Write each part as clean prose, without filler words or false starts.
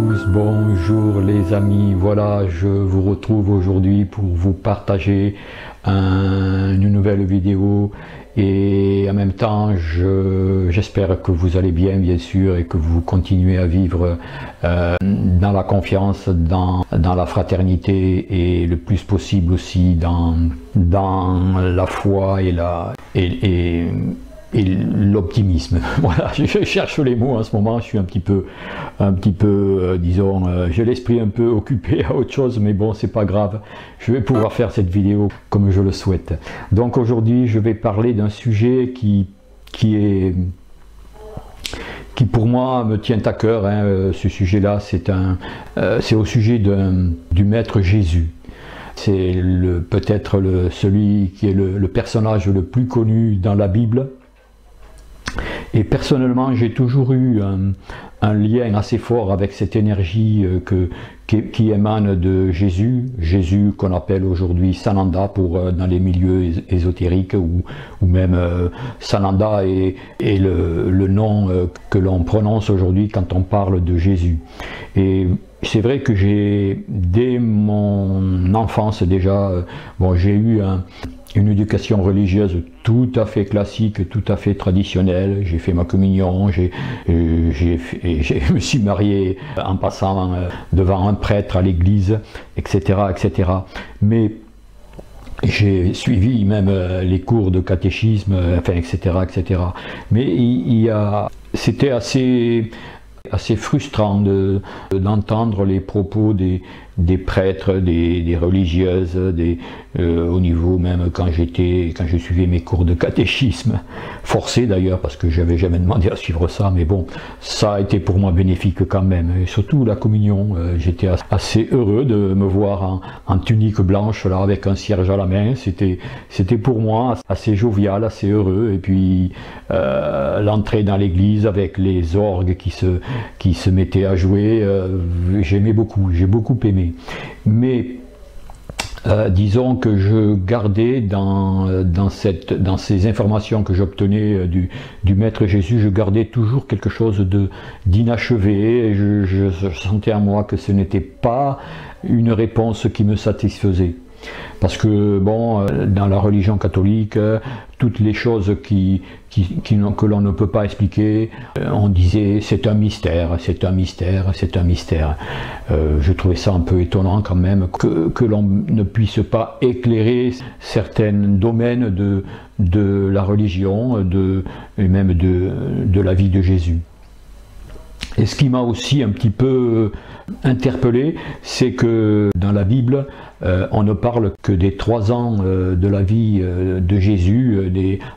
tous, bonjour les amis, voilà je vous retrouve aujourd'hui pour vous partager une nouvelle vidéo et en même temps j'espère que vous allez bien sûr et que vous continuez à vivre dans la confiance, dans la fraternité et le plus possible aussi dans la foi et l'optimisme. Voilà, je cherche les mots en ce moment, je suis un petit peu disons, j'ai l'esprit un peu occupé à autre chose, mais bon, c'est pas grave, je vais pouvoir faire cette vidéo comme je le souhaite. Donc aujourd'hui, je vais parler d'un sujet qui pour moi me tient à cœur, hein. Ce sujet-là, c'est au sujet du Maître Jésus. C'est peut-être celui qui est le personnage le plus connu dans la Bible. Et personnellement, j'ai toujours eu un lien assez fort avec cette énergie qui émane de Jésus. Jésus qu'on appelle aujourd'hui Sananda dans les milieux ésotériques, ou même Sananda est le nom que l'on prononce aujourd'hui quand on parle de Jésus. Et c'est vrai que dès mon enfance déjà, j'ai eu une éducation religieuse tout à fait classique, tout à fait traditionnelle. J'ai fait ma communion, je me suis marié en passant devant un prêtre à l'église, etc., etc. Mais j'ai suivi même les cours de catéchisme, enfin, etc., etc. Mais c'était assez frustrant d'entendre les propos des prêtres, des religieuses, au niveau même quand je suivais mes cours de catéchisme, forcé d'ailleurs parce que j'avais jamais demandé à suivre ça, mais bon, ça a été pour moi bénéfique quand même, et surtout la communion, j'étais assez heureux de me voir en tunique blanche là avec un cierge à la main, c'était pour moi assez jovial, assez heureux, et puis l'entrée dans l'église avec les orgues qui se mettaient à jouer, j'aimais beaucoup, j'ai beaucoup aimé. Mais disons que je gardais dans ces informations que j'obtenais du Maître Jésus, je gardais toujours quelque chose d'inachevé, et je sentais en moi que ce n'était pas une réponse qui me satisfaisait. Parce que bon, dans la religion catholique, toutes les choses que l'on ne peut pas expliquer, on disait c'est un mystère, c'est un mystère, c'est un mystère. Je trouvais ça un peu étonnant quand même que l'on ne puisse pas éclairer certains domaines de la religion et même de la vie de Jésus. Et ce qui m'a aussi un petit peu interpellé, c'est que dans la Bible, on ne parle que des 3 ans de la vie de Jésus,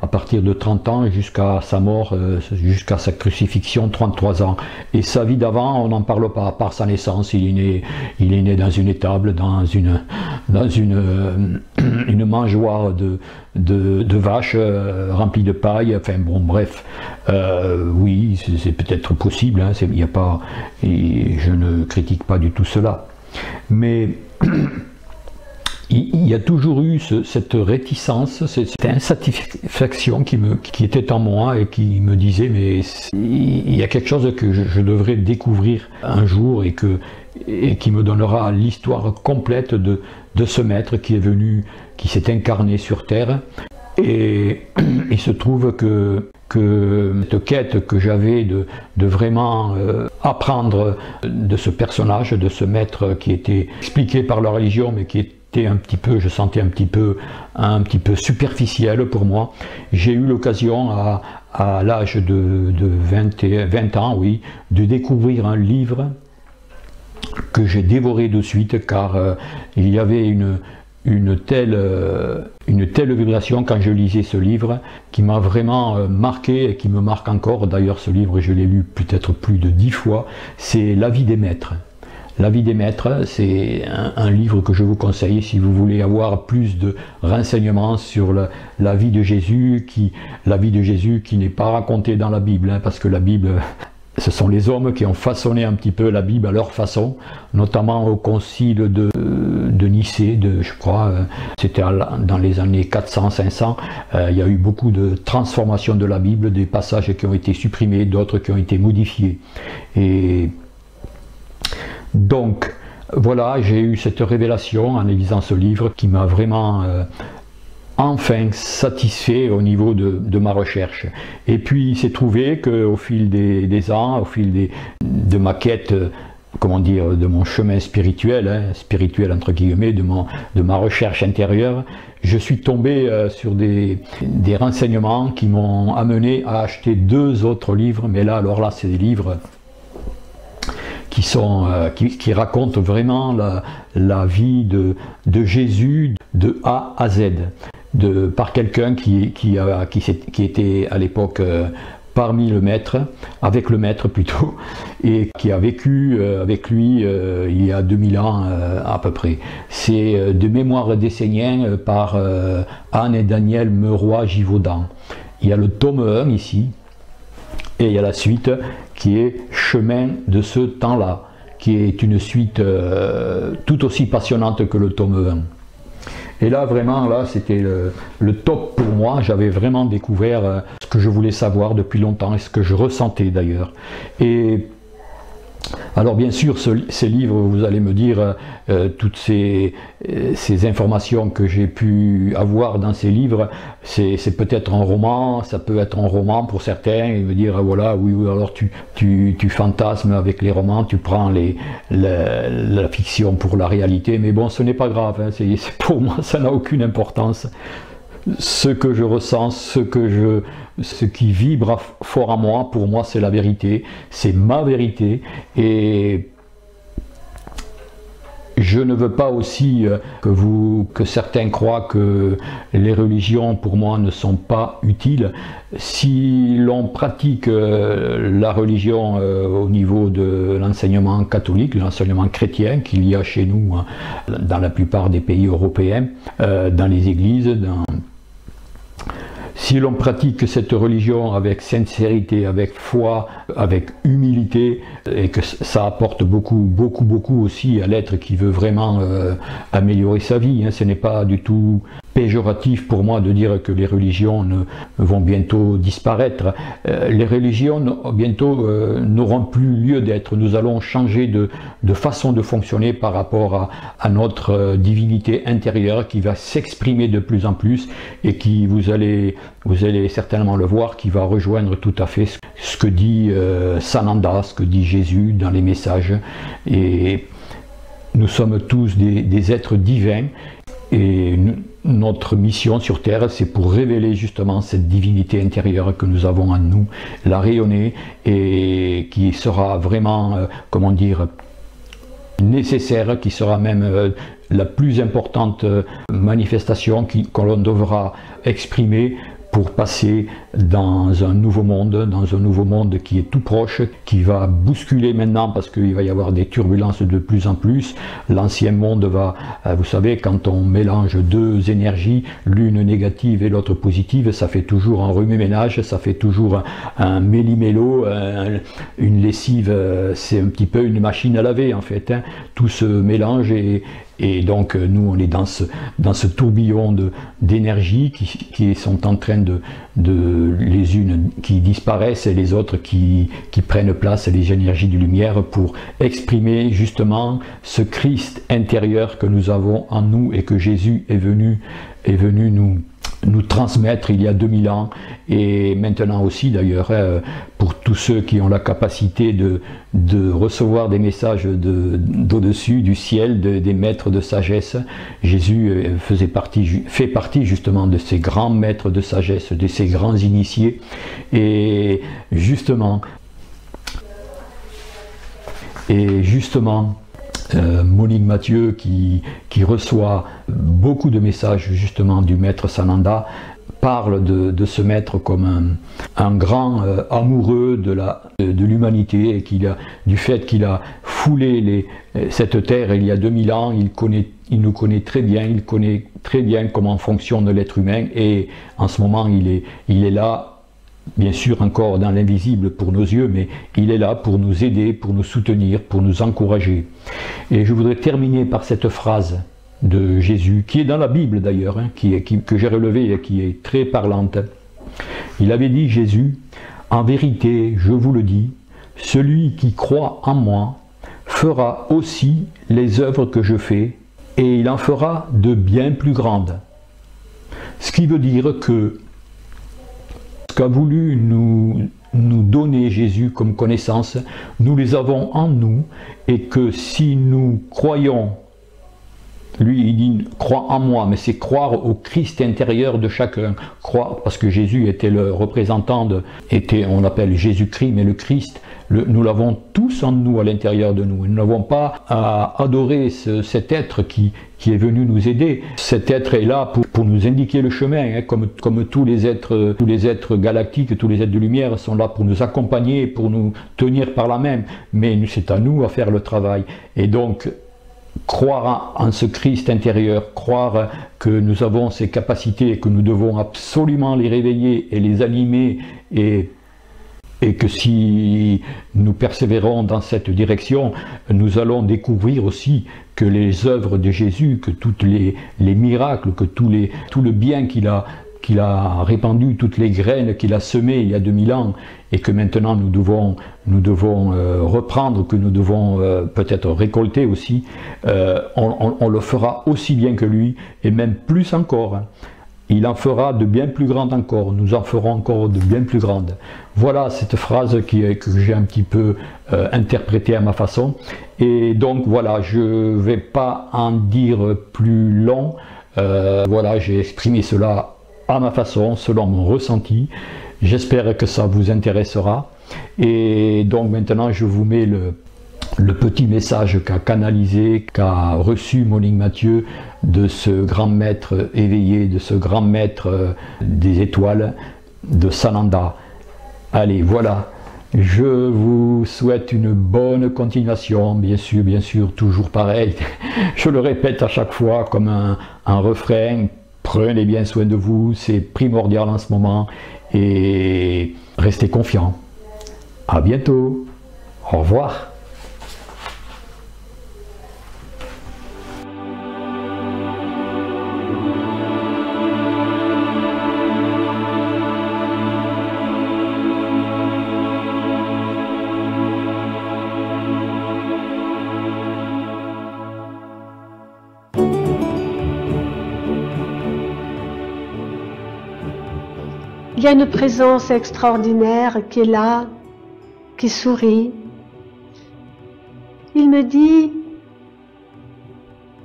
à partir de 30 ans jusqu'à sa mort, jusqu'à sa crucifixion, 33 ans. Et sa vie d'avant, on n'en parle pas, à part sa naissance. Il est né dans une étable, dans une mangeoire de vaches remplie de paille, enfin bon, bref, oui, c'est peut-être possible, hein, je ne critique pas du tout cela, mais il y a toujours eu cette réticence, cette insatisfaction qui était en moi et qui me disait mais il y a quelque chose que je devrais découvrir un jour et qui me donnera l'histoire complète de ce maître qui est venu, qui s'est incarné sur terre. Et il se trouve que cette quête que j'avais de vraiment apprendre de ce personnage, de ce maître qui était expliqué par la religion, mais qui était un petit peu, je sentais un petit peu superficiel pour moi. J'ai eu l'occasion à l'âge de 20 ans, oui, de découvrir un livre que j'ai dévoré de suite, car il y avait une telle vibration quand je lisais ce livre qui m'a vraiment marqué et qui me marque encore. D'ailleurs, ce livre, je l'ai lu peut-être plus de 10 fois, c'est La vie des maîtres. La vie des maîtres, c'est un livre que je vous conseille si vous voulez avoir plus de renseignements sur la vie de Jésus, qui n'est pas racontée dans la Bible, hein, parce que la Bible, ce sont les hommes qui ont façonné un petit peu la Bible à leur façon, notamment au concile de Nicée, je crois, c'était dans les années 400-500, il y a eu beaucoup de transformations de la Bible, des passages qui ont été supprimés, d'autres qui ont été modifiés. Et Donc voilà, j'ai eu cette révélation en lisant ce livre qui m'a vraiment enfin satisfait au niveau de ma recherche. Et puis il s'est trouvé qu'au fil des ans, au fil de ma quête, comment dire, de mon chemin spirituel, spirituel entre guillemets, de ma recherche intérieure, je suis tombé sur des renseignements qui m'ont amené à acheter 2 autres livres, mais là, alors là, c'est des livres qui racontent vraiment la vie de Jésus de A à Z, par quelqu'un qui était à l'époque parmi le maître, avec le maître plutôt, et qui a vécu avec lui il y a 2000 ans à peu près. C'est de mémoire d'Essénien par Anne et Daniel Meuroy-Givaudan. Il y a le tome 1 ici, et il y a la suite qui est Chemin de ce temps-là, qui est une suite tout aussi passionnante que le tome 1. Et là, vraiment, là, c'était le top pour moi. J'avais vraiment découvert ce que je voulais savoir depuis longtemps et ce que je ressentais d'ailleurs. Et alors, bien sûr, ces livres, vous allez me dire, toutes ces informations que j'ai pu avoir dans ces livres, c'est peut-être un roman, ça peut être un roman pour certains, et me dire, voilà, oui, alors tu fantasmes avec les romans, tu prends la fiction pour la réalité, mais bon, ce n'est pas grave, hein, pour moi, ça n'a aucune importance. Ce que je ressens, ce qui vibre fort en moi, pour moi c'est la vérité, c'est ma vérité, et je ne veux pas aussi que certains croient que les religions pour moi ne sont pas utiles. Si l'on pratique la religion au niveau de l'enseignement catholique, l'enseignement chrétien qu'il y a chez nous dans la plupart des pays européens, dans les églises, si l'on pratique cette religion avec sincérité, avec foi, avec humilité, et que ça apporte beaucoup aussi à l'être qui veut vraiment améliorer sa vie, ce n'est pas du tout péjoratif pour moi de dire que les religions vont bientôt disparaître. Les religions bientôt n'auront plus lieu d'être. Nous allons changer de façon de fonctionner par rapport à notre divinité intérieure qui va s'exprimer de plus en plus et qui, vous allez certainement le voir, qui va rejoindre tout à fait ce que dit Sananda, ce que dit Jésus dans les messages. Et nous sommes tous des êtres divins. Et notre mission sur Terre, c'est pour révéler justement cette divinité intérieure que nous avons en nous, la rayonner, et qui sera vraiment, comment dire, nécessaire, qui sera même la plus importante manifestation que l'on devra exprimer pour passer dans un nouveau monde qui est tout proche, qui va bousculer maintenant parce qu'il va y avoir des turbulences de plus en plus. L'ancien monde va, vous savez, quand on mélange 2 énergies, l'une négative et l'autre positive, ça fait toujours un remue-ménage, ça fait toujours un méli-mélo, une lessive, c'est un petit peu une machine à laver en fait, tout se mélange et donc nous on est dans ce tourbillon d'énergie qui sont en train de les unes qui disparaissent et les autres qui prennent place, les énergies de lumière, pour exprimer justement ce Christ intérieur que nous avons en nous et que Jésus est venu nous transmettre il y a 2000 ans, et maintenant aussi d'ailleurs, pour tous ceux qui ont la capacité de recevoir des messages d'au-dessus, du ciel, des maîtres de sagesse. Jésus fait partie justement de ces grands maîtres de sagesse, de ces grands initiés, et justement Monique Mathieu qui reçoit beaucoup de messages justement du maître Sananda parle de ce maître comme un grand amoureux de l'humanité, et du fait qu'il a foulé cette terre il y a 2000 ans, il nous connaît très bien, il connaît très bien comment fonctionne l'être humain, et en ce moment il est là, bien sûr encore dans l'invisible pour nos yeux, mais il est là pour nous aider, pour nous soutenir, pour nous encourager. Et je voudrais terminer par cette phrase de Jésus, qui est dans la Bible d'ailleurs, que j'ai relevée et qui est très parlante. Il avait dit, Jésus, « En vérité, je vous le dis, celui qui croit en moi fera aussi les œuvres que je fais, et il en fera de bien plus grandes. Ce qui veut dire que ce qu'a voulu nous donner Jésus comme connaissance, nous les avons en nous, et que si nous croyons, lui il dit crois en moi, mais c'est croire au Christ intérieur de chacun, croire, parce que Jésus était le représentant on l'appelle Jésus-Christ, mais le Christ, nous l'avons tous en nous, à l'intérieur de nous. Nous n'avons pas à adorer cet être qui est venu nous aider. Cet être est là pour nous indiquer le chemin, hein, comme tous les êtres galactiques, tous les êtres de lumière sont là pour nous accompagner, pour nous tenir par la main. Mais c'est à nous à faire le travail. Et donc, croire en ce Christ intérieur, croire que nous avons ces capacités et que nous devons absolument les réveiller et les animer, et que si nous persévérons dans cette direction, nous allons découvrir aussi que les œuvres de Jésus, que tous les miracles, que tout le bien qu'il a répandu, toutes les graines qu'il a semées il y a 2000 ans, et que maintenant nous devons reprendre, que nous devons peut-être récolter aussi, on le fera aussi bien que lui, et même plus encore. Il en fera de bien plus grandes encore, nous en ferons encore de bien plus grandes. Voilà cette phrase que j'ai un petit peu interprétée à ma façon. Et donc voilà, je ne vais pas en dire plus long. Voilà, j'ai exprimé cela à ma façon, selon mon ressenti. J'espère que ça vous intéressera. Et donc maintenant, je vous mets le petit message qu'a canalisé, qu'a reçu Monique Mathieu de ce grand maître éveillé, de ce grand maître des étoiles, de Sananda. Allez, voilà, je vous souhaite une bonne continuation, bien sûr, toujours pareil. Je le répète à chaque fois comme un refrain, prenez bien soin de vous, c'est primordial en ce moment, et restez confiants. À bientôt, au revoir. Il y a une présence extraordinaire qui est là, qui sourit. Il me dit,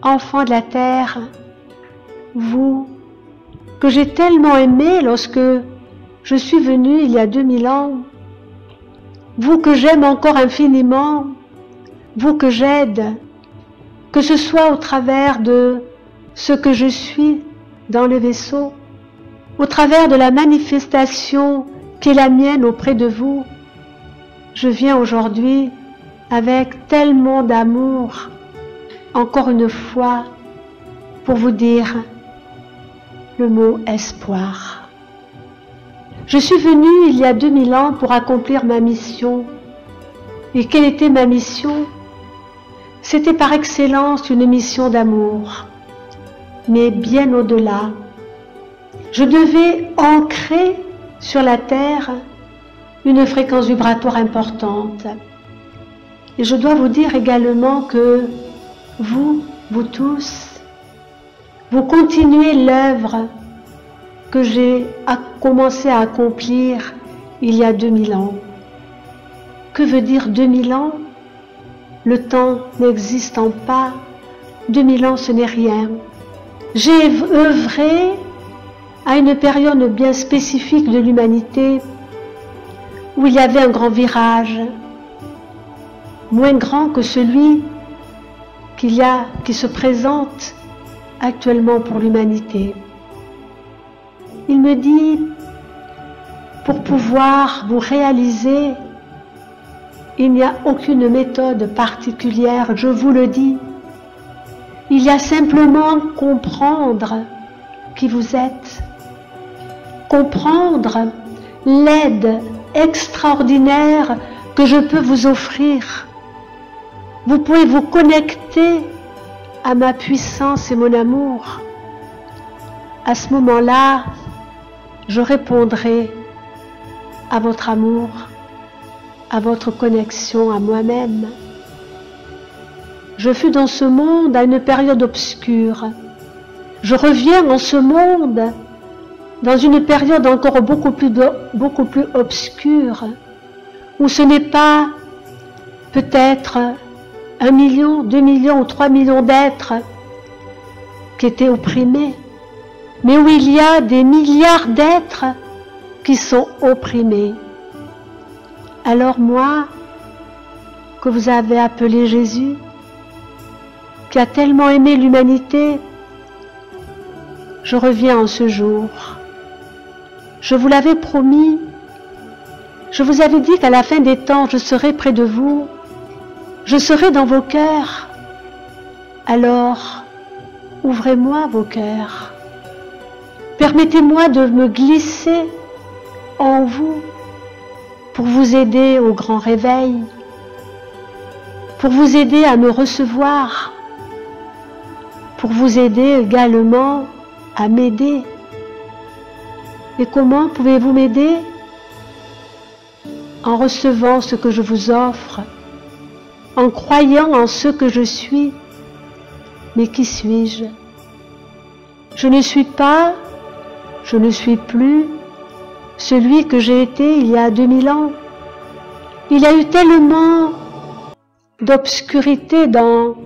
enfants de la terre, vous, que j'ai tellement aimé lorsque je suis venu il y a 2000 ans, vous que j'aime encore infiniment, vous que j'aide, que ce soit au travers de ce que je suis dans le vaisseau, au travers de la manifestation qui est la mienne auprès de vous, je viens aujourd'hui avec tellement d'amour, encore une fois, pour vous dire le mot espoir. Je suis venue il y a 2000 ans pour accomplir ma mission. Et quelle était ma mission? C'était par excellence une mission d'amour, mais bien au-delà. Je devais ancrer sur la terre une fréquence vibratoire importante. Et je dois vous dire également que vous tous, vous continuez l'œuvre que j'ai commencé à accomplir il y a 2000 ans. Que veut dire 2000 ans? Le temps n'existant pas, 2000 ans ce n'est rien. J'ai œuvré à une période bien spécifique de l'humanité où il y avait un grand virage, moins grand que celui qui se présente actuellement pour l'humanité. Il me dit, pour pouvoir vous réaliser, il n'y a aucune méthode particulière, je vous le dis. Il y a simplement comprendre qui vous êtes, comprendre l'aide extraordinaire que je peux vous offrir. Vous pouvez vous connecter à ma puissance et mon amour. À ce moment-là, je répondrai à votre amour, à votre connexion à moi-même. je fus dans ce monde à une période obscure. Je reviens en ce monde dans une période encore beaucoup plus obscure, où ce n'est pas peut-être 1 million, 2 millions ou 3 millions d'êtres qui étaient opprimés, mais où il y a des milliards d'êtres qui sont opprimés. Alors moi, que vous avez appelé Jésus, qui a tellement aimé l'humanité, je reviens en ce jour. Je vous l'avais promis, je vous avais dit qu'à la fin des temps, je serai près de vous, je serai dans vos cœurs. Alors, ouvrez-moi vos cœurs. Permettez-moi de me glisser en vous pour vous aider au grand réveil, pour vous aider à me recevoir, pour vous aider également à m'aider. Et comment pouvez-vous m'aider? En recevant ce que je vous offre, en croyant en ce que je suis. Mais qui suis-je? Je ne suis pas, je ne suis plus celui que j'ai été il y a 2000 ans. Il y a eu tellement d'obscurité dans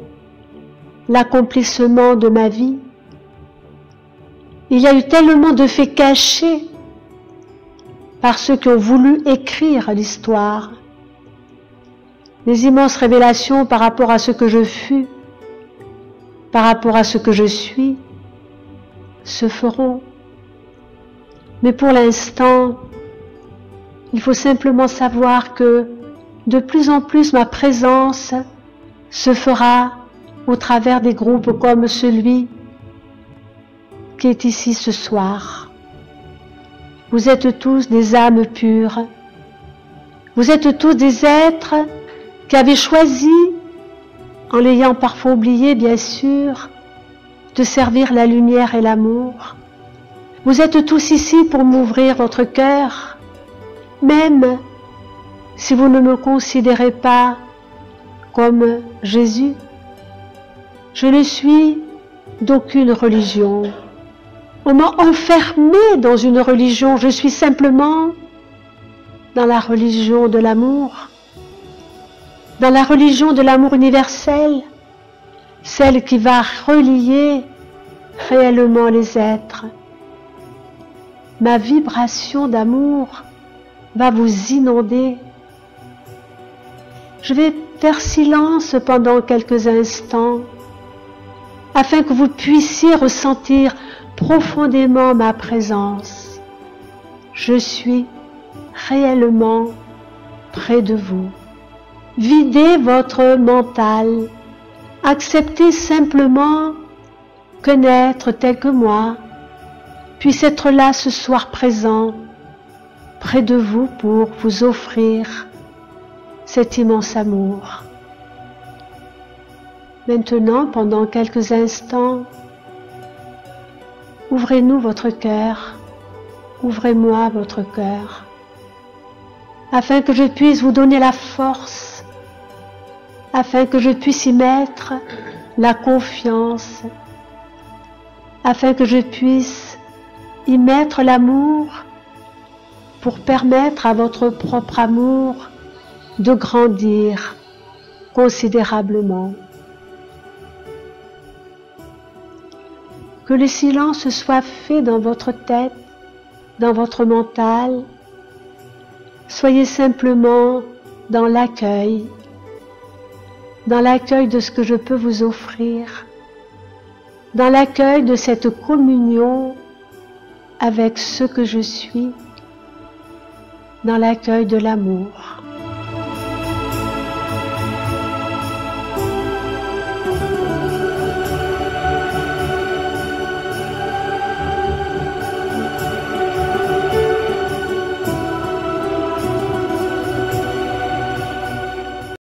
l'accomplissement de ma vie. Il y a eu tellement de faits cachés par ceux qui ont voulu écrire l'histoire. Des immenses révélations par rapport à ce que je fus, par rapport à ce que je suis, se feront. Mais pour l'instant, il faut simplement savoir que de plus en plus ma présence se fera au travers des groupes comme celui qui est ici ce soir. Vous êtes tous des âmes pures. Vous êtes tous des êtres qui avaient choisi, en l'ayant parfois oublié bien sûr, de servir la lumière et l'amour. Vous êtes tous ici pour m'ouvrir votre cœur, même si vous ne me considérez pas comme Jésus. Je ne suis d'aucune religion. On m'a enfermé dans une religion, je suis simplement dans la religion de l'amour, dans la religion de l'amour universel, celle qui va relier réellement les êtres. Ma vibration d'amour va vous inonder. Je vais faire silence pendant quelques instants afin que vous puissiez ressentir profondément ma présence. Je suis réellement près de vous. Videz votre mental. Acceptez simplement qu'un être tel que moi puisse être là ce soir présent, près de vous pour vous offrir cet immense amour. Maintenant, pendant quelques instants, ouvrez-nous votre cœur, ouvrez-moi votre cœur, afin que je puisse vous donner la force, afin que je puisse y mettre la confiance, afin que je puisse y mettre l'amour pour permettre à votre propre amour de grandir considérablement. Que le silence soit fait dans votre tête, dans votre mental. Soyez simplement dans l'accueil de ce que je peux vous offrir, dans l'accueil de cette communion avec ce que je suis, dans l'accueil de l'amour.